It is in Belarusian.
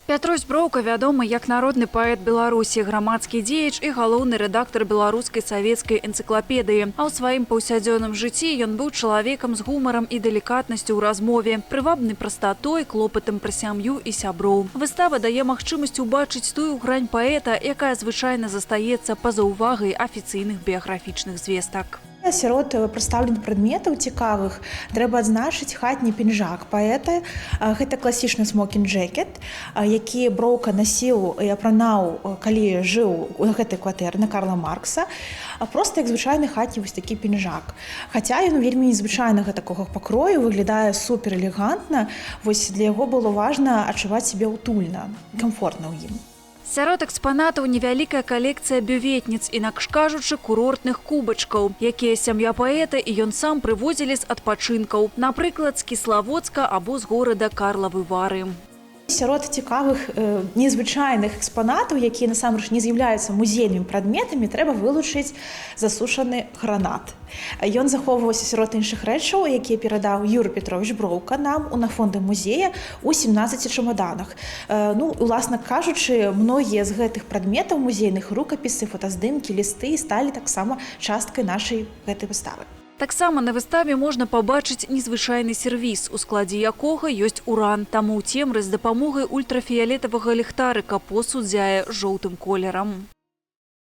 Пятрусь Броўка вядомы як народны паэт Беларусі, грамадскі дзеяч і галоўны рэдактар беларускай савецкай энцыклапедыі. А ў сваім паўсядзённым жыцці ён быў чалавекам з гумарам і далікатнасцю ў размове, прывабнай прастатой, клопатам пра сям'ю і сяброў. Выстава дае магчымасць убачыць тую грань паэта, якая звычайна застаецца па-за ўвагай афіцыйных біяграфічных звестак. Сярод прадстаўленых прадметаў цікавых трэба адзначыць хатні пінжак паэта. Гэта класічны смокінг-джэкет, які Броўка насіў і апранаў, калі жыў у гэтай кватэры на Карла Маркса. Проста як звычайны хатні вось такі пінжак. Хаця ён вельмі незвычайнага такога пакрою, выглядае супер элегантна. Вось для яго было важна адчуваць сябе ўтульна, камфортна ў ім. Сярод экспанатаў невялікая калекцыя бюветніц, інакш кажучы, курортных кубачкаў, якія сям'я паэта і ён сам прывозілі з адпачынкаў, напрыклад, з Кіславодска або з горада Карлавы Вары. Сярод цікавых незвычайных экспанатаў, якія насамрэч не з'яўляюцца музейнымі прадметамі, трэба вылучыць засушаны гранат. Ён захоўваўся сярод іншых рэчаў, якія перадаў Юрый Петрович Броўка нам на фонды музея ў 17 чамаданах. Уласна кажучы, многія з гэтых прадметаў музейных рукапісы, фотаздымкі, лісты сталі таксама часткай нашай гэтай выставы. Таксама на выставе можна пабачыць незвычайны сервіс, у складзе якога ёсць уран. Таму ў цемры з дапамогай ультрафіялетавага ліхтарыка посуд зяе жоўтым колерам.